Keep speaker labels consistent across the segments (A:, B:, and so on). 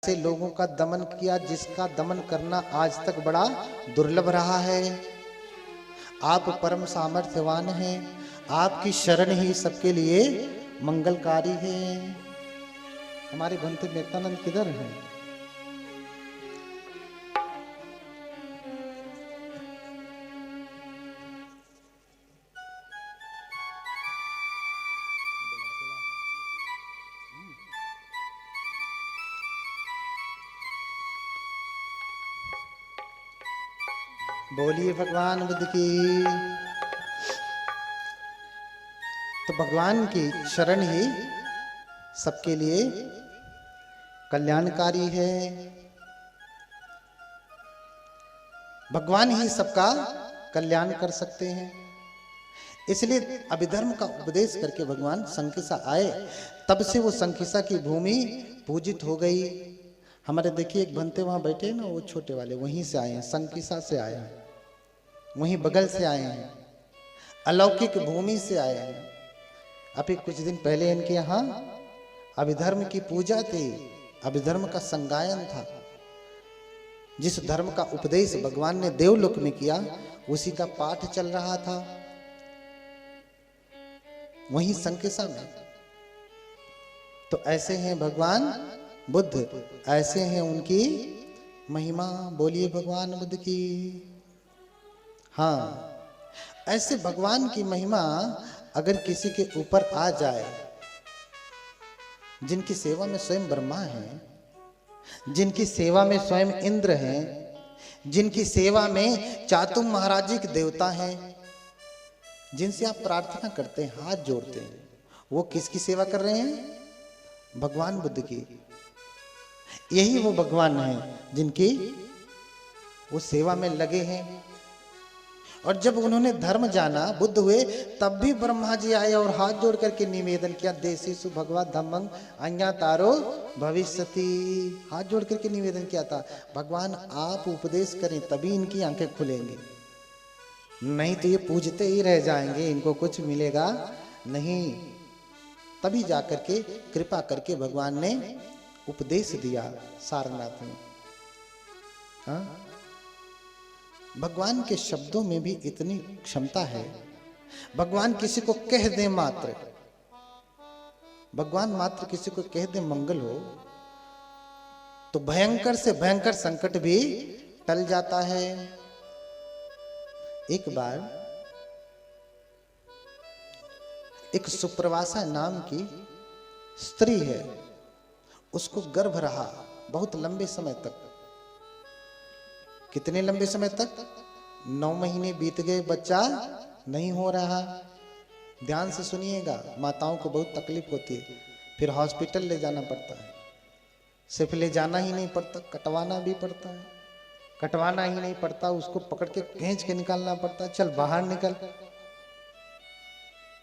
A: ऐसे लोगों का दमन किया जिसका दमन करना आज तक बड़ा दुर्लभ रहा है। आप परम सामर्थ्यवान हैं, आपकी शरण ही सबके लिए मंगलकारी है। हमारे भंते मेहतानंद किधर हैं? बोलिए भगवान बुद्ध की। तो भगवान की शरण ही सबके लिए कल्याणकारी है। भगवान ही सबका कल्याण कर सकते हैं। इसलिए अभिधर्म का उपदेश करके भगवान संकिसा आए, तब से वो संकिसा की भूमि पूजित हो गई। हमारे देखिए एक भंते वहां बैठे हैं ना, वो छोटे वाले वहीं से आए हैं, संकिसा से आए हैं, वहीं बगल से आए हैं, अलौकिक भूमि से आए हैं। अभी कुछ दिन पहले इनके यहाँ अभिधर्म की पूजा थी, अभिधर्म का संगायन था। जिस धर्म का उपदेश भगवान ने देवलोक में किया उसी का पाठ चल रहा था वहीं संकिसा में। तो ऐसे हैं भगवान बुद्ध, ऐसे हैं उनकी महिमा। बोलिए भगवान बुद्ध की। हाँ, ऐसे भगवान की महिमा अगर किसी के ऊपर आ जाए, जिनकी सेवा में स्वयं ब्रह्मा है, जिनकी सेवा में स्वयं इंद्र हैं, जिनकी सेवा में चातुम महाराज के देवता हैं, जिनसे आप प्रार्थना करते हैं, हाथ जोड़ते हैं, वो किसकी सेवा कर रहे हैं? भगवान बुद्ध की। यही वो भगवान हैं जिनकी वो सेवा में लगे हैं। और जब उन्होंने धर्म जाना, बुद्ध हुए, तब भी ब्रह्मा जी आए और हाथ जोड़ करके निवेदन किया, देशीसु भगवा धम्मं अन्या तारो भविष्यति। हाथ जोड़ करके निवेदन किया था, भगवान आप उपदेश करें तभी इनकी आंखें खुलेंगी, नहीं तो ये पूजते ही रह जाएंगे, इनको कुछ मिलेगा नहीं। तभी जाकर के कृपा करके भगवान ने उपदेश दिया सारनाथ में। हाँ, भगवान के शब्दों में भी इतनी क्षमता है। भगवान किसी को कह दे मात्र, भगवान मात्र किसी को कह दे मंगल हो, तो भयंकर से भयंकर संकट भी टल जाता है। एक बार एक सुप्रवासा नाम की स्त्री है, उसको गर्भ रहा बहुत लंबे समय तक। कितने लंबे समय तक? 9 महीने बीत गए, बच्चा नहीं हो रहा। ध्यान से सुनिएगा, माताओं को बहुत तकलीफ होती है, फिर हॉस्पिटल ले जाना पड़ता है। सिर्फ ले जाना ही नहीं पड़ता, कटवाना भी पड़ता है। कटवाना ही नहीं पड़ता, उसको पकड़ के खींच के निकालना पड़ता है, चल बाहर निकल।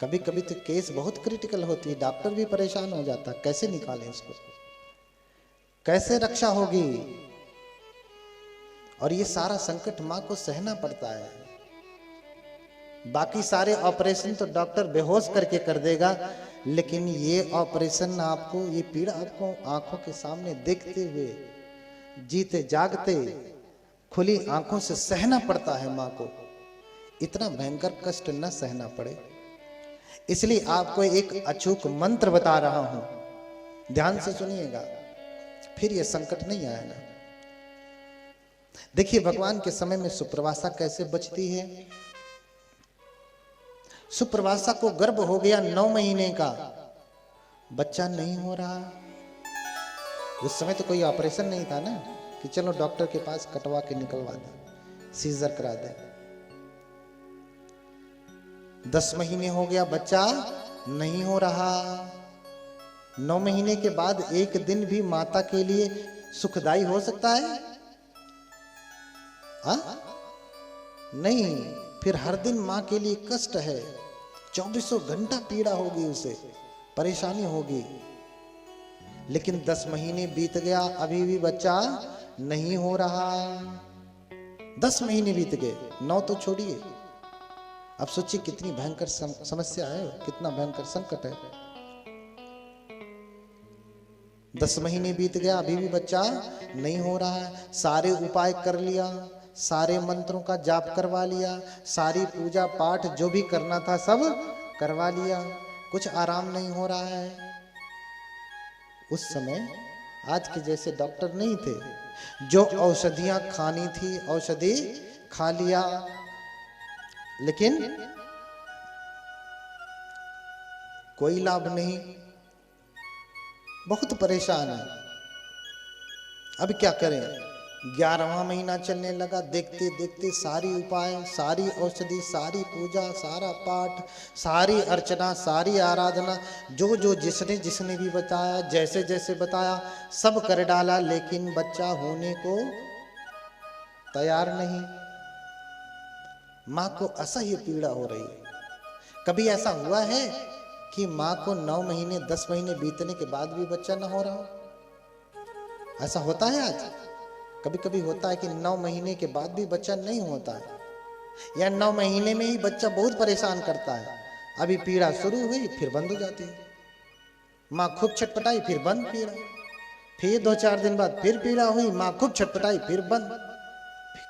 A: कभी कभी तो केस बहुत क्रिटिकल होती है, डॉक्टर भी परेशान हो जाता है, कैसे निकालें इसको, कैसे रक्षा होगी। और ये सारा संकट मां को सहना पड़ता है। बाकी सारे ऑपरेशन तो डॉक्टर बेहोश करके कर देगा, लेकिन ये ऑपरेशन आपको, ये पीड़ा आपको आंखों के सामने देखते हुए, जीते जागते खुली आंखों से सहना पड़ता है मां को। इतना भयंकर कष्ट न सहना पड़े, इसलिए आपको एक अचूक मंत्र बता रहा हूं, ध्यान से सुनिएगा, फिर यह संकट नहीं आएगा। देखिए भगवान के समय में सुप्रवासा कैसे बचती है। सुप्रवासा को गर्भ हो गया 9 महीने का, बच्चा नहीं हो रहा। उस समय तो कोई ऑपरेशन नहीं था ना कि चलो डॉक्टर के पास कटवा के निकलवा दे, सीजर करा दे। 10 महीने हो गया, बच्चा नहीं हो रहा। 9 महीने के बाद एक दिन भी माता के लिए सुखदायी हो सकता है? नहीं, फिर हर दिन मां के लिए कष्ट है, 24 घंटा पीड़ा होगी, उसे परेशानी होगी। लेकिन 10 महीने बीत गया, अभी भी बच्चा नहीं हो रहा। 10 महीने बीत गए, 9 तो छोड़िए। अब सोचिए कितनी भयंकर समस्या है, कितना भयंकर संकट है। 10 महीने बीत गया, अभी भी बच्चा नहीं हो रहा है। सारे उपाय कर लिया, सारे मंत्रों का जाप करवा लिया, सारी पूजा पाठ जो भी करना था सब करवा लिया, कुछ आराम नहीं हो रहा है। उस समय आज के जैसे डॉक्टर नहीं थे, जो औषधियां खानी थी औषधि खा लिया, लेकिन कोई लाभ नहीं, बहुत परेशान है। अब क्या करें? 11वां महीना चलने लगा, देखते देखते सारी उपाय, सारी औषधि, सारी पूजा, सारा पाठ, सारी अर्चना, सारी आराधना, जो जो जिसने जिसने भी बताया, जैसे जैसे बताया सब कर डाला, लेकिन बच्चा होने को तैयार नहीं। माँ को असह्य पीड़ा हो रही है। कभी ऐसा हुआ है कि माँ को 9 महीने 10 महीने बीतने के बाद भी बच्चा न हो रहा हो? ऐसा होता है आज? कभी कभी होता है कि 9 महीने के बाद भी बच्चा नहीं होता है, या 9 महीने में ही बच्चा बहुत परेशान करता है। अभी पीड़ा शुरू हुई फिर बंद हो जाती है, माँ खूब छटपटाई फिर बंद पीड़ा, फिर 2-4 दिन बाद फिर पीड़ा हुई, माँ खूब छटपटाई फिर बंद,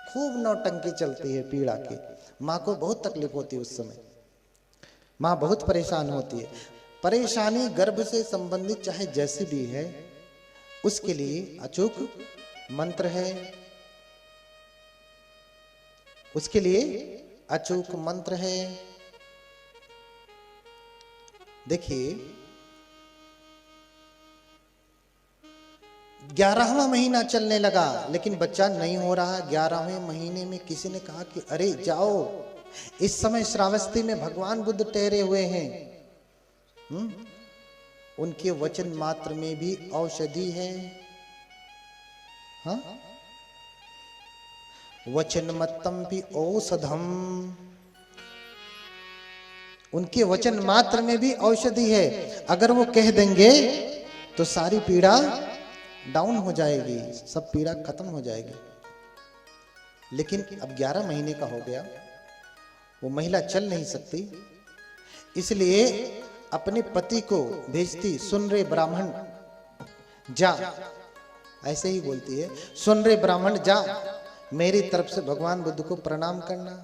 A: खूब नौटंकी चलती है पीड़ा की। माँ को बहुत तकलीफ होती है उस समय, माँ बहुत परेशान होती है। परेशानी गर्भ से संबंधित चाहे जैसी भी है, उसके लिए अचूक मंत्र है, उसके लिए अचूक मंत्र है। देखिए 11वां महीना चलने लगा लेकिन बच्चा नहीं हो रहा। 11वें महीने में किसी ने कहा कि अरे जाओ, इस समय श्रावस्ती में भगवान बुद्ध ठहरे हुए हैं, उनके वचन मात्र में भी औषधि है। हाँ, वचन मत्तम भी औषधम, उनके वचन मात्र में भी औषधि है। अगर वो कह देंगे तो सारी पीड़ा डाउन हो जाएगी, सब पीड़ा खत्म हो जाएगी। लेकिन अब 11 महीने का हो गया, वो महिला चल नहीं सकती, इसलिए अपने पति को भेजती, सुन रे ब्राह्मण जा, ऐसे ही बोलती है, सुन रे ब्राह्मण जा, मेरी तरफ से भगवान बुद्ध को प्रणाम करना।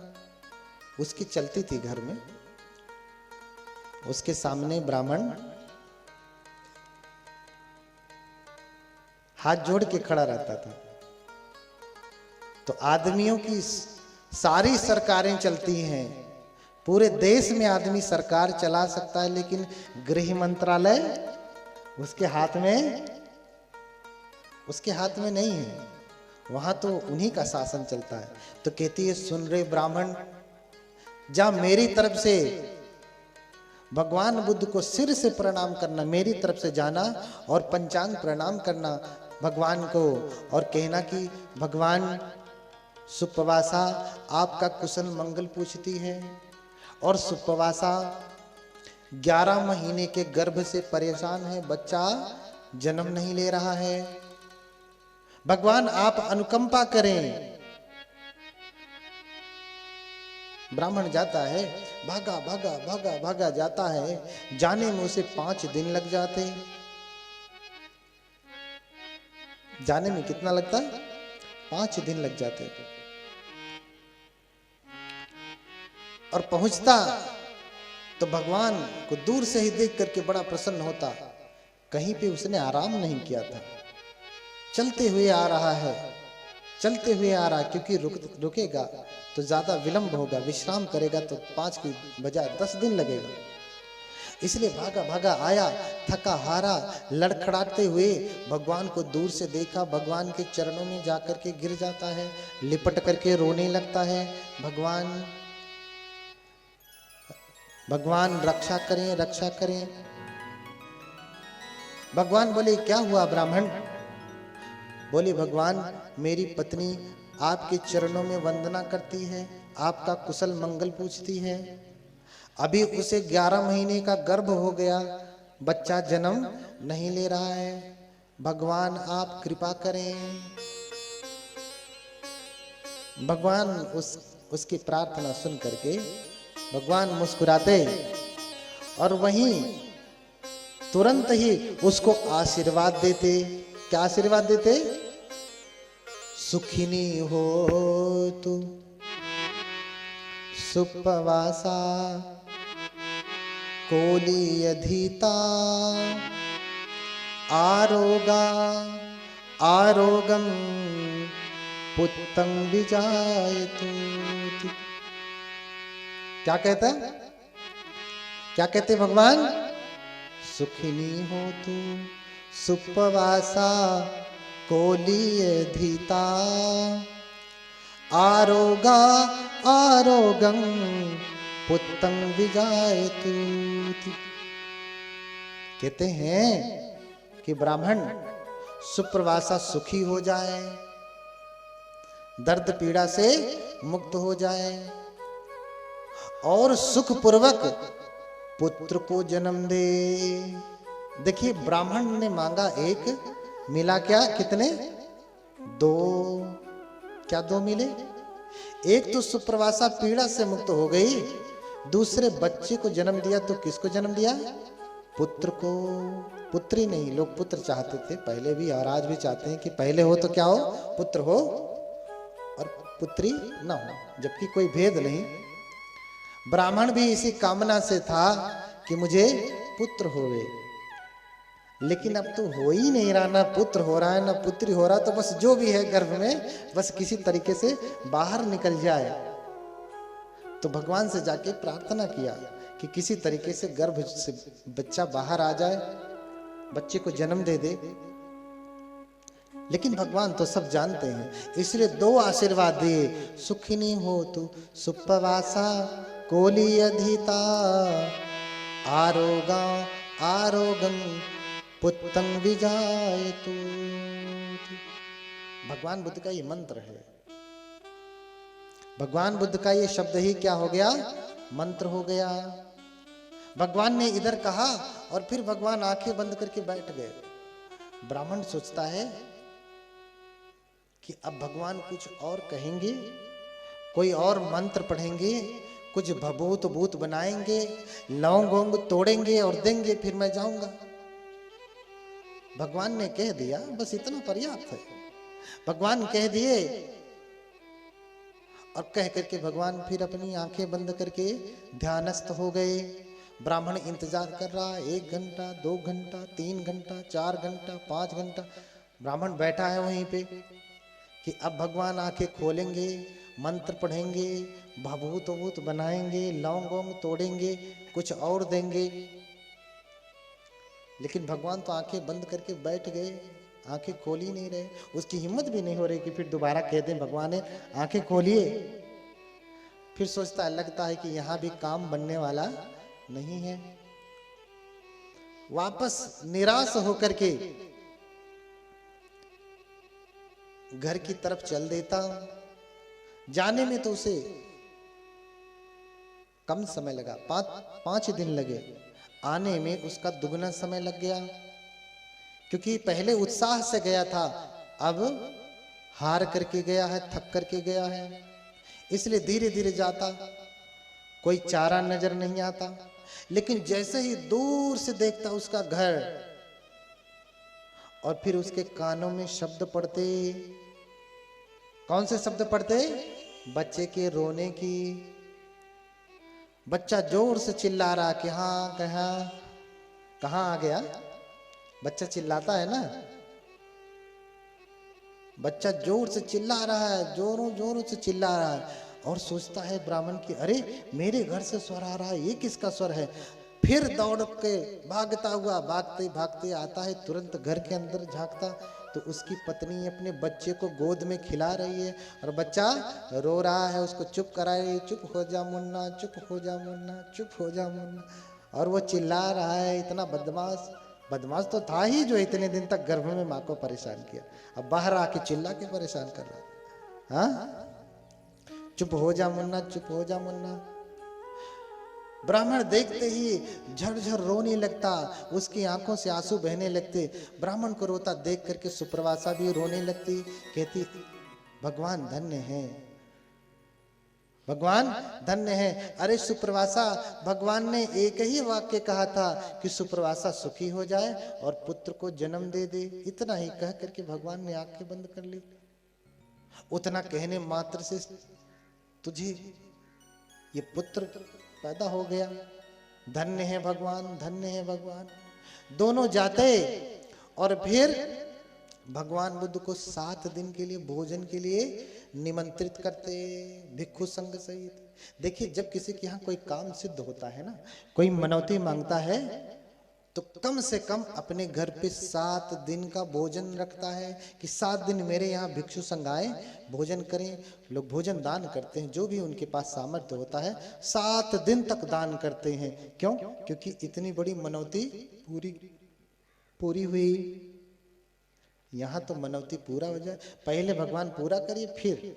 A: उसकी चलती थी घर में, उसके सामने ब्राह्मण हाथ जोड़ के खड़ा रहता था। तो आदमियों की सारी सरकारें चलती हैं, पूरे देश में आदमी सरकार चला सकता है, लेकिन गृह मंत्रालय उसके हाथ में नहीं है, वहां तो उन्हीं का शासन चलता है। तो कहती है, सुन रे ब्राह्मण जा, मेरी तरफ से भगवान बुद्ध को सिर से प्रणाम करना, मेरी तरफ से जाना और पंचांग प्रणाम करना भगवान को, और कहना कि भगवान सुप्रवासा आपका कुशल मंगल पूछती है, और सुप्रवासा 11 महीने के गर्भ से परेशान है, बच्चा जन्म नहीं ले रहा है, भगवान आप अनुकंपा करें। ब्राह्मण जाता है, भागा भागा भागा भागा जाता है, जाने में उसे 5 दिन लग जाते। जाने में कितना लगता? 5 दिन लग जाते। और पहुंचता तो भगवान को दूर से ही देख करके बड़ा प्रसन्न होता। कहीं पे उसने आराम नहीं किया था, चलते हुए आ रहा है, चलते हुए आ रहा है, क्योंकि रुकेगा तो ज्यादा विलंब होगा, विश्राम करेगा तो 5 की बजाय 10 दिन लगेगा। इसलिए भागा भागा आया, थका हारा, लड़खड़ाते हुए भगवान को दूर से देखा, भगवान के चरणों में जाकर के गिर जाता है, लिपट करके रोने लगता है, भगवान भगवान रक्षा करें, रक्षा करें। भगवान बोले, क्या हुआ ब्राह्मण? बोले, भगवान मेरी पत्नी आपके चरणों में वंदना करती है, आपका कुशल मंगल पूछती है, अभी उसे 11 महीने का गर्भ हो गया, बच्चा जन्म नहीं ले रहा है, भगवान आप कृपा करें। भगवान उसकी प्रार्थना सुन करके भगवान मुस्कुराते और वहीं तुरंत ही उसको आशीर्वाद देते। क्या आशीर्वाद देते? सुखिनी हो तू सुपवासा कोलीयधीता आरोगा आरोगम पुत्तं विजायतु। क्या कहता है? क्या कहते भगवान? सुखिनी हो तू सुपवासा कोलीयधीता आरोगा आरोगं पुत्तं विजायतु। कहते हैं कि ब्राह्मण सुप्रवासा सुखी हो जाए, दर्द पीड़ा से मुक्त हो जाए और सुखपूर्वक पुत्र को जन्म दे। देखिए ब्राह्मण ने मांगा एक, मिला क्या? कितने? दो। क्या दो मिले? एक तो सुप्रवासा पीड़ा से मुक्त हो गई, दूसरे बच्चे को जन्म दिया। तो किसको जन्म दिया? पुत्र को। पुत्री नहीं, लोग पुत्र चाहते थे पहले भी और आज भी चाहते हैं कि पहले हो तो क्या हो? पुत्र हो और पुत्री ना हो, जबकि कोई भेद नहीं। ब्राह्मण भी इसी कामना से था कि मुझे पुत्र होवे, लेकिन अब तो हो ही नहीं रहा, ना पुत्र हो रहा है ना पुत्री हो रहा, तो बस जो भी है गर्भ में बस किसी तरीके से बाहर निकल जाए। तो भगवान से जाके प्रार्थना किया कि किसी तरीके से गर्भ से बच्चा बाहर आ जाए, बच्चे को जन्म दे दे। लेकिन भगवान तो सब जानते हैं, इसलिए दो आशीर्वाद दिए। सुखिनी हो तू सुपवासा कोलीयधीता आरोगा आरोगं पुत्तं विजायतु। भगवान बुद्ध का ये मंत्र है। भगवान बुद्ध का ये शब्द ही क्या हो गया? मंत्र हो गया। भगवान ने इधर कहा और फिर भगवान आंखें बंद करके बैठ गए। ब्राह्मण सोचता है कि अब भगवान कुछ और कहेंगे, कोई और मंत्र पढ़ेंगे, कुछ भभूत भूत बनाएंगे, लौंग वोंग तोड़ेंगे और देंगे, फिर मैं जाऊंगा। भगवान ने कह दिया, बस इतना पर्याप्त है। भगवान कह दिए और कह करके भगवान फिर अपनी आंखें बंद करके ध्यानस्थ हो गए। ब्राह्मण इंतजार कर रहा, 1 घंटा 2 घंटा 3 घंटा 4 घंटा 5 घंटा ब्राह्मण बैठा है वहीं पे कि अब भगवान आंखें खोलेंगे, मंत्र पढ़ेंगे, भभूत वभूत बनाएंगे, लौंग वोंग तोड़ेंगे, कुछ और देंगे। लेकिन भगवान तो आंखें बंद करके बैठ गए, आंखें खोल ही नहीं रहे। उसकी हिम्मत भी नहीं हो रही कि फिर दोबारा कह दें भगवान ने आंखें खोलिए। फिर सोचता है, लगता है कि यहां भी काम बनने वाला नहीं है। वापस निराश होकर के घर की तरफ चल देता हूं। जाने में तो उसे कम समय लगा, 5 दिन लगे। आने में उसका दुगना समय लग गया, क्योंकि पहले उत्साह से गया था, अब हार करके गया है, थक करके गया है। इसलिए धीरे धीरे जाता, कोई चारा नजर नहीं आता। लेकिन जैसे ही दूर से देखता उसका घर, और फिर उसके कानों में शब्द पड़ते। कौन से शब्द पड़ते? बच्चे के रोने की। बच्चा जोर से चिल्ला रहा कि हाँ कहाँ आ गया। बच्चा चिल्लाता है ना, बच्चा जोर से चिल्ला रहा है, जोरों जोरों से चिल्ला रहा है। और सोचता है ब्राह्मण की, अरे मेरे घर से स्वर आ रहा है, ये किसका स्वर है। फिर दौड़ के भागता हुआ भागते भागते आता है, तुरंत घर के अंदर झांकता तो उसकी पत्नी अपने बच्चे को गोद में खिला रही है और बच्चा रो रहा है। उसको चुप करा रही है, चुप हो जा मुन्ना, चुप हो जा मुन्ना, चुप हो जा मुन्ना। और वो चिल्ला रहा है। इतना बदमाश तो था ही जो इतने दिन तक गर्भ में माँ को परेशान किया, अब बाहर आके चिल्ला के परेशान कर रहा है। हाँ, चुप हो जा मुन्ना, चुप हो जा मुन्ना। ब्राह्मण देखते ही झरझर रोने लगता, उसकी आंखों से आंसू बहने लगते। ब्राह्मण को रोता देख करके सुप्रवासा भी रोने लगती, कहती भगवान धन्य है, भगवान धन्य है। अरे सुप्रवासा, भगवान ने एक ही वाक्य कहा था कि सुप्रवासा सुखी हो जाए और पुत्र को जन्म दे दे। इतना ही कह करके भगवान ने आंखें बंद कर ली। उतना कहने मात्र से तुझे ये पुत्र पैदा हो गया। धन्य है भगवान, धन्य है भगवान। दोनों जाते और फिर भगवान बुद्ध को 7 दिन के लिए भोजन के लिए निमंत्रित करते, भिक्षु संघ सहित। देखिए, जब किसी के यहाँ कोई काम सिद्ध होता है ना, कोई मनौती मांगता है, तो कम से कम अपने घर पे 7 दिन का भोजन रखता है कि 7 दिन मेरे यहाँ भिक्षु संघ आए, भोजन करें। लोग भोजन दान करते हैं, जो भी उनके पास सामर्थ्य होता है 7 दिन तक दान करते हैं। क्यों? क्योंकि इतनी बड़ी मनौती पूरी हुई। यहां तो मनौती पूरा हो जाए, पहले भगवान पूरा करिए फिर।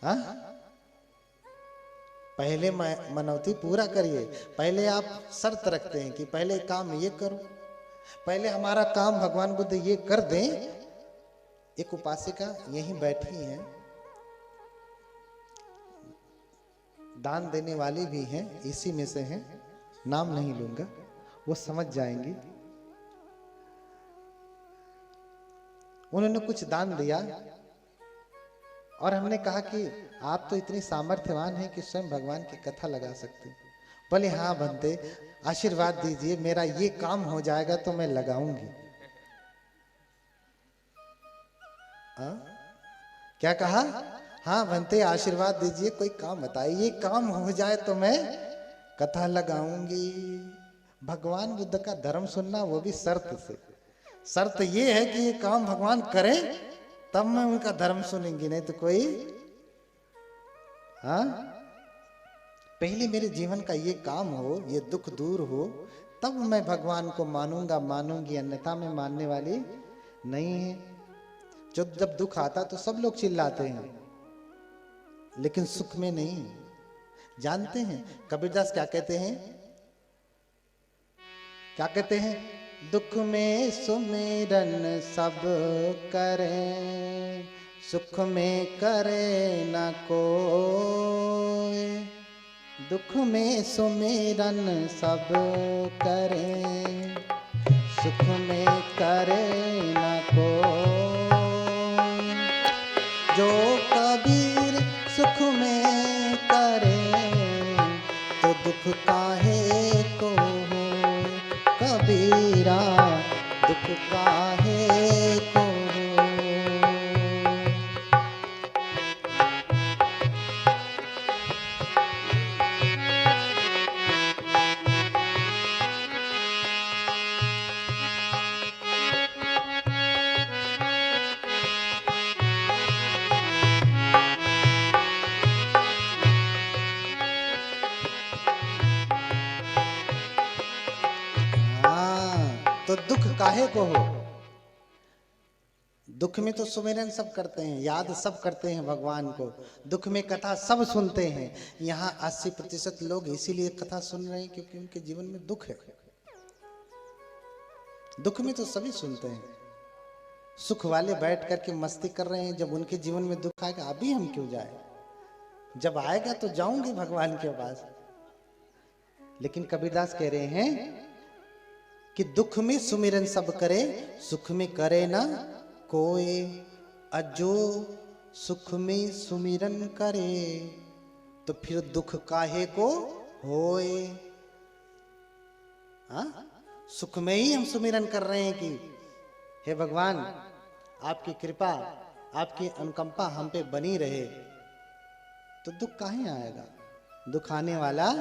A: हाँ, पहले मनौती पूरा करिए। पहले आप शर्त रखते हैं कि पहले काम ये करो, पहले हमारा काम भगवान बुद्ध ये कर दें। एक उपासिका यहीं बैठी है, दान देने वाली भी हैं, इसी में से हैं, नाम नहीं लूंगा, वो समझ जाएंगी। उन्होंने कुछ दान दिया और हमने कहा कि आप तो इतनी सामर्थ्यवान हैं कि स्वयं भगवान की कथा लगा सकते। बोले हाँ बनते, आशीर्वाद दीजिए, मेरा ये काम हो जाएगा तो मैं लगाऊंगी। क्या कहा? हाँ बनते, आशीर्वाद दीजिए, कोई काम बताइए, ये काम हो जाए तो मैं कथा लगाऊंगी। भगवान बुद्ध का धर्म सुनना, वो भी शर्त से। शर्त ये है कि ये काम भगवान करें तब मैं उनका धर्म सुनेंगी, नहीं तो कोई। हाँ, पहले मेरे जीवन का ये काम हो, ये दुख दूर हो, तब मैं भगवान को मानूंगा, मानूंगी, अन्यथा मैं मानने वाली नहीं है। जब दुख आता तो सब लोग चिल्लाते हैं, लेकिन सुख में नहीं। जानते हैं कबीरदास क्या कहते हैं? क्या कहते हैं? दुख में सुमिरन सब करें, सुख में करे न कोई। दुख में सुमिरन सब करें, सुख में करे न कोई। जो कबीर सुख में करे तो दुख काहे को हो। कबीरा दुख काहे को हो। तो दुख काहे को हो? दुख में तो सुमिरन सब करते हैं, याद सब करते हैं भगवान को, दुख में कथा सब सुनते हैं। यहाँ 80% लोग इसीलिए कथा सुन रहे हैं क्योंकि उनके जीवन में दुख है। दुख में तो सभी सुनते हैं, सुख वाले बैठ करके मस्ती कर रहे हैं। जब उनके जीवन में दुख आएगा, अभी हम क्यों जाए? जब आएगा तो जाऊंगे भगवान के पास। लेकिन कबीरदास कह रहे हैं कि दुख में सुमिरन सब करे, सुख में करे ना कोई। अजो सुख में सुमिरन करे तो फिर दुख काहे को होए। हाँ, सुख में ही हम सुमिरन कर रहे हैं कि हे भगवान आपकी कृपा, आपकी अनुकंपा हम पे बनी रहे, तो दुख काहे आएगा? दुख आने वाला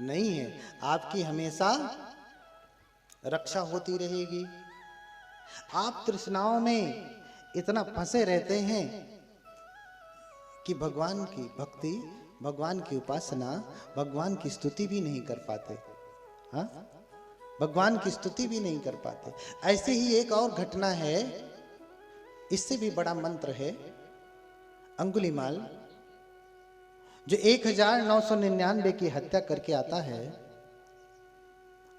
A: नहीं है। आपकी हमेशा रक्षा होती रहेगी। आप तृष्णाओं में इतना फंसे रहते हैं कि भगवान की भक्ति, भगवान की उपासना, भगवान की स्तुति भी नहीं कर पाते। हाँ, भगवान की स्तुति भी नहीं कर पाते। ऐसे ही एक और घटना है, इससे भी बड़ा मंत्र है। अंगुलीमाल जो 1999 की हत्या करके आता है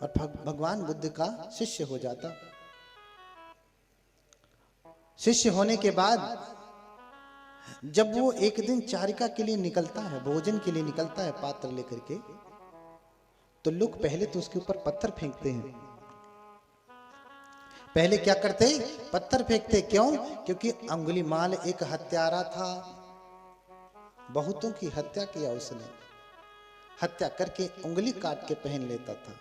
A: और भगवान बुद्ध का शिष्य हो जाता। शिष्य होने के बाद जब वो एक दिन चारिका के लिए निकलता है, भोजन के लिए निकलता है पात्र लेकर के, तो लोग पहले तो उसके ऊपर पत्थर फेंकते हैं। पहले क्या करते? पत्थर फेंकते। क्यों? क्योंकि अंगुलीमाल एक हत्यारा था, बहुतों की हत्या किया उसने। हत्या करके उंगली काट के पहन लेता था,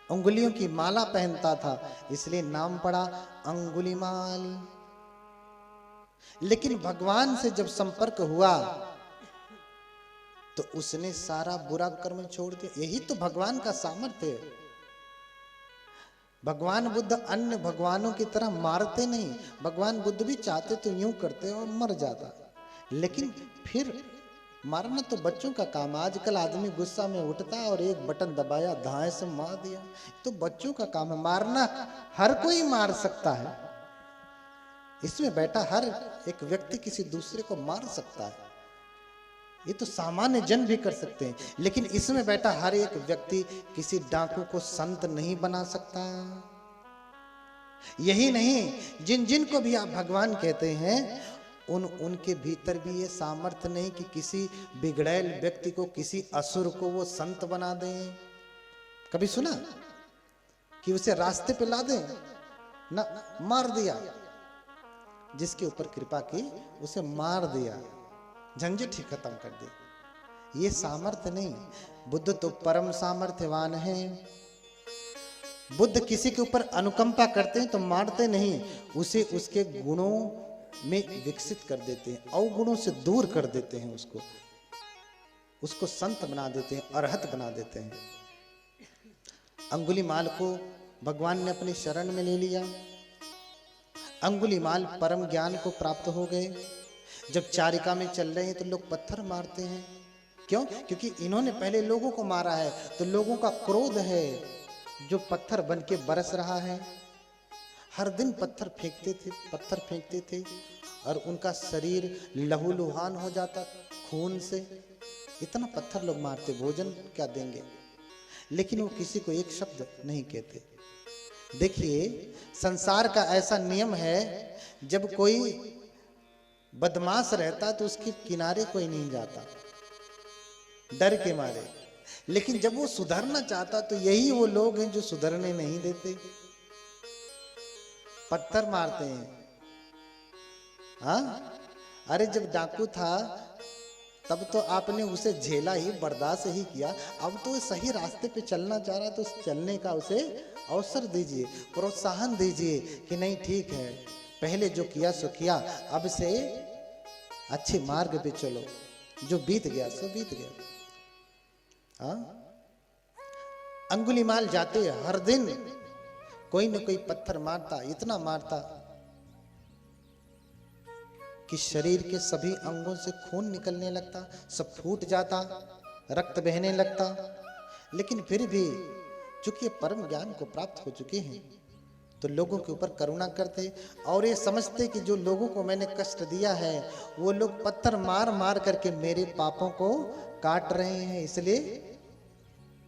A: उंगलियों की माला पहनता था, इसलिए नाम पड़ा अंगुलीमाल। लेकिन भगवान से जब संपर्क हुआ तो उसने सारा बुरा कर्म छोड़ दिया। यही तो भगवान का सामर्थ्य है। भगवान बुद्ध अन्य भगवानों की तरह मारते नहीं। भगवान बुद्ध भी चाहते तो यूं करते और मर जाता, लेकिन फिर मारना तो बच्चों का काम। आजकल आदमी गुस्सा में उठता है और एक बटन दबाया, धाए से मार दिया। तो बच्चों का काम है मारना। हर कोई मार सकता है, इसमें बैठा हर एक व्यक्ति किसी दूसरे को मार सकता है, ये तो सामान्य जन भी कर सकते हैं। लेकिन इसमें बैठा हर एक व्यक्ति किसी डाकू को संत नहीं बना सकता। यही नहीं, जिन जिन को भी आप भगवान कहते हैं, उनके भीतर भी ये सामर्थ्य नहीं कि किसी बिगड़ैल व्यक्ति को, किसी असुर को वो संत बना दें। कभी सुना कि उसे रास्ते पे ला दें? ना, मार दिया। जिसके ऊपर कृपा की उसे मार दिया, झंझट ही खत्म कर दी। ये सामर्थ्य नहीं। बुद्ध तो परम सामर्थ्यवान है। बुद्ध किसी के ऊपर अनुकंपा करते हैं तो मारते नहीं, उसे उसके गुणों में विकसित कर देते हैं, अवगुणों से दूर कर देते हैं, उसको संत बना देते हैं, अरहत बना देते हैं। अंगुलीमाल को भगवान ने अपनी शरण में ले लिया। अंगुलीमाल परम ज्ञान को प्राप्त हो गए। जब चारिका में चल रहे हैं तो लोग पत्थर मारते हैं। क्यों? क्योंकि इन्होंने पहले लोगों को मारा है, तो लोगों का क्रोध है जो पत्थर बन के बरस रहा है। हर दिन पत्थर फेंकते थे और उनका शरीर लहूलुहान हो जाता खून से। इतना पत्थर लोग मारते, भोजन क्या देंगे? लेकिन वो किसी को एक शब्द नहीं कहते। देखिए, संसार का ऐसा नियम है, जब कोई बदमाश रहता तो उसके किनारे कोई नहीं जाता डर के मारे। लेकिन जब वो सुधरना चाहता तो यही वो लोग हैं जो सुधरने नहीं देते, पत्थर मारते हैं। हाँ, अरे जब डाकू था तब तो आपने उसे झेला ही, बर्दाश्त ही किया। अब तो सही रास्ते पे चलना चाह रहा है तो चलने का उसे अवसर दीजिए, प्रोत्साहन दीजिए कि नहीं ठीक है, पहले जो किया सो किया, अब से अच्छे मार्ग पे चलो, जो बीत गया सो बीत गया। हाँ, अंगुलीमाल जाते हर दिन कोई न कोई पत्थर मारता, इतना मारता कि शरीर के सभी अंगों से खून निकलने लगता, सब फूट जाता, रक्त बहने लगता। लेकिन फिर भी चूंकि परम ज्ञान को प्राप्त हो चुके हैं तो लोगों के ऊपर करुणा करते और ये समझते कि जो लोगों को मैंने कष्ट दिया है वो लोग पत्थर मार मार करके मेरे पापों को काट रहे हैं, इसलिए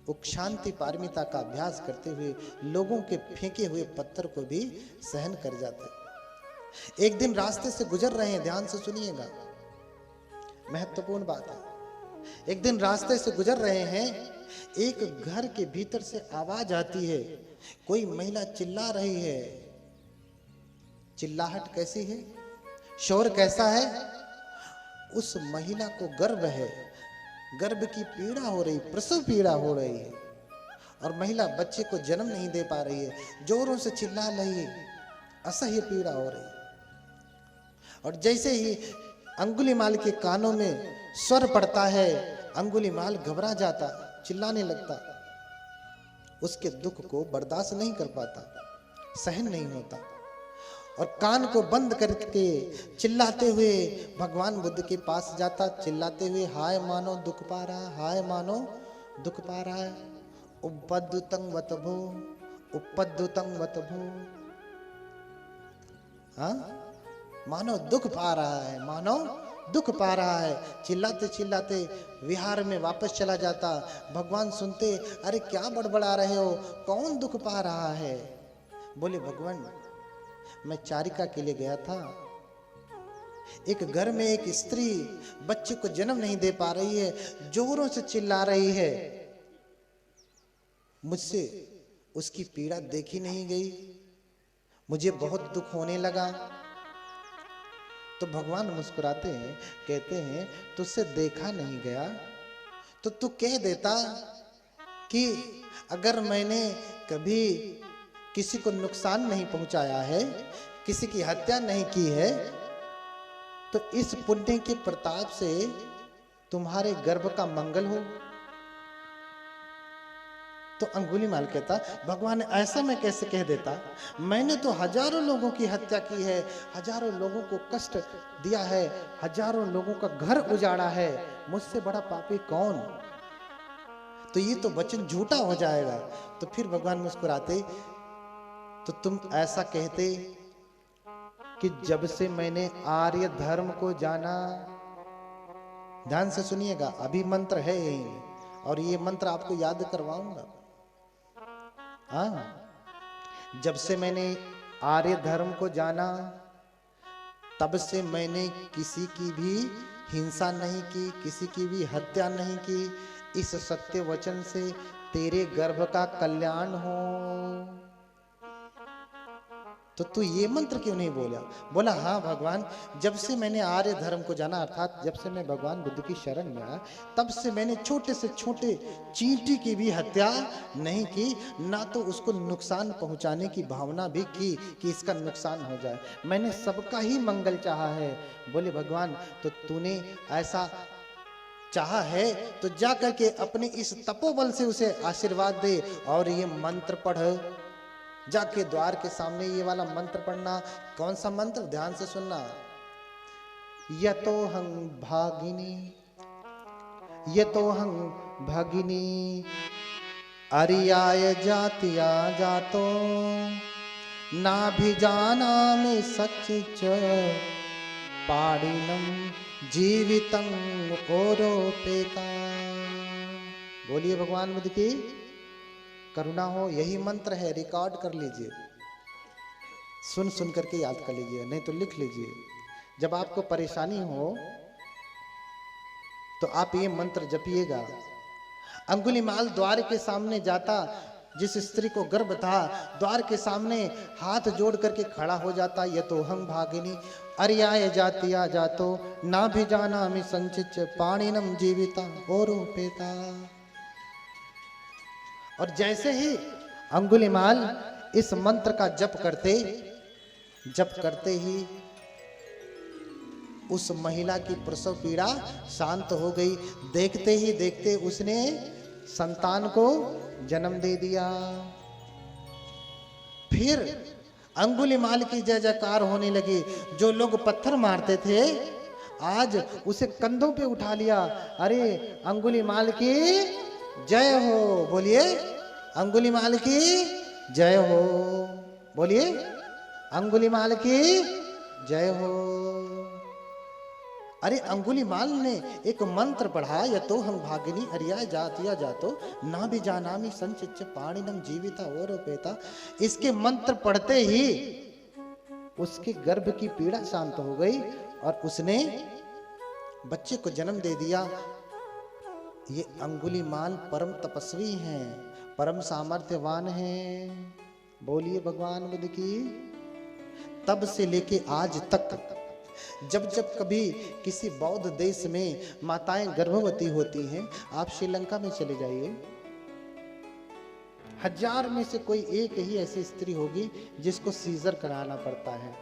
A: वो शांति पारमिता का अभ्यास करते हुए लोगों के फेंके हुए पत्थर को भी सहन कर जाते। एक दिन रास्ते से गुजर रहे हैं, ध्यान से सुनिएगा, महत्वपूर्ण बात है। एक दिन रास्ते से गुजर रहे हैं, एक घर के भीतर से आवाज आती है, कोई महिला चिल्ला रही है। चिल्लाहट कैसी है, शोर कैसा है? उस महिला को गर्भ है, गर्भ की पीड़ा हो रही, प्रसव पीड़ा हो रही है और महिला बच्चे को जन्म नहीं दे पा रही है, जोरों से चिल्ला रही है, असह्य पीड़ा हो रही है। और जैसे ही अंगुलीमाल के कानों में स्वर पड़ता है, अंगुलीमाल घबरा जाता, चिल्लाने लगता, उसके दुख को बर्दाश्त नहीं कर पाता, सहन नहीं होता और कान को बंद करके चिल्लाते हुए भगवान बुद्ध के पास जाता, चिल्लाते हुए, हाय मानो दुख पा रहा, हाय मानो दुख पा रहा है। उपद्युतं वतभो, उपद्युतं वतभो। हाँ, मानो दुख पा रहा है, मानो दुख पा रहा है। चिल्लाते चिल्लाते विहार में वापस चला जाता। भगवान सुनते, अरे क्या बड़बड़ा रहे हो, कौन दुख पा रहा है? बोले, भगवान मैं चारिका के लिए गया था, एक घर में एक स्त्री बच्चे को जन्म नहीं दे पा रही है, जोरों से चिल्ला रही है, मुझसे उसकी पीड़ा देखी नहीं गई, मुझे बहुत दुख होने लगा। तो भगवान मुस्कुराते हैं, कहते हैं तुझसे देखा नहीं गया तो तू कह देता कि अगर मैंने कभी किसी को नुकसान नहीं पहुंचाया है, किसी की हत्या नहीं की है, तो इस पुण्य के प्रताप से तुम्हारे गर्भ का मंगल हो। तो अंगुलीमाल कहता, भगवान ऐसा मैं कैसे कह देता, मैंने तो हजारों लोगों की हत्या की है, हजारों लोगों को कष्ट दिया है, हजारों लोगों का घर उजाड़ा है, मुझसे बड़ा पापी कौन। तो ये तो वचन झूठा हो जाएगा। तो फिर भगवान मुस्कुराते, तो तुम ऐसा कहते कि जब से मैंने आर्य धर्म को जाना, ध्यान से सुनिएगा, अभी मंत्र है यही और ये मंत्र आपको याद करवाऊंगा। हाँ, जब से मैंने आर्य धर्म को जाना, तब से मैंने किसी की भी हिंसा नहीं की, किसी की भी हत्या नहीं की। इस सत्य वचन से तेरे गर्भ का कल्याण हो। तो तू ये मंत्र क्यों नहीं बोला? बोला हाँ भगवान, जब से मैंने आर्य धर्म को जाना, अर्थात जब से मैं भगवान बुद्ध की शरण में आया, तब से मैंने छोटे से छोटे चींटी की भी हत्या नहीं की, ना तो उसको नुकसान पहुंचाने की भावना भी की कि इसका नुकसान हो जाए। मैंने सबका ही मंगल चाहा है। बोले भगवान, तो तूने ऐसा चाहा है तो जा करके अपने इस तपोबल से उसे आशीर्वाद दे और ये मंत्र पढ़। जाके द्वार के सामने ये वाला मंत्र पढ़ना। कौन सा मंत्र? ध्यान से सुनना। यतोहं भागिनी, यतोहं भागिनी अरियाय जातिया जातो, नाभिजानामि सच्च पाणिनं जीवितं ओरोपेता। बोलिए भगवान बुद्ध की करुणा हो। यही मंत्र है, रिकॉर्ड कर लीजिए, सुन सुन करके याद कर लीजिए, नहीं तो लिख लीजिए। जब आपको परेशानी हो तो आप ये मंत्र जपिएगा। अंगुलीमाल द्वार के सामने जाता, जिस स्त्री को गर्भ था, द्वार के सामने हाथ जोड़ करके खड़ा हो जाता। ये तो हम भागिनी अरियाय जातिया जातो, ना भी जाना मी संचिच पाणिनम जीविता ओरोपेता। और जैसे ही अंगुलीमाल इस मंत्र का जप करते ही उस महिला की प्रसव पीड़ा शांत हो गई। देखते ही देखते उसने संतान को जन्म दे दिया। फिर अंगुलीमाल की जय जयकार होने लगी। जो लोग पत्थर मारते थे आज उसे कंधों पे उठा लिया। अरे अंगुलीमाल की जय हो, बोलिए अंगुलीमाल की जय हो, बोलिए अंगुलीमाल की जय हो। अरे अंगुलीमाल ने एक मंत्र पढ़ा, यतो हम भागिनी अरिया जातिया जातो, ना भी जानामी संचिच पाणिनम जीविता ओरोपेता। इसके मंत्र पढ़ते ही उसके गर्भ की पीड़ा शांत हो गई और उसने बच्चे को जन्म दे दिया। ये अंगुलीमाल परम तपस्वी हैं, परम सामर्थ्यवान हैं। बोलिए भगवान बुद्ध की। तब से लेके आज तक जब जब कभी किसी बौद्ध देश में माताएं गर्भवती होती हैं, आप श्रीलंका में चले जाइए, 1000 में से कोई एक ही ऐसी स्त्री होगी जिसको सीजर कराना पड़ता है।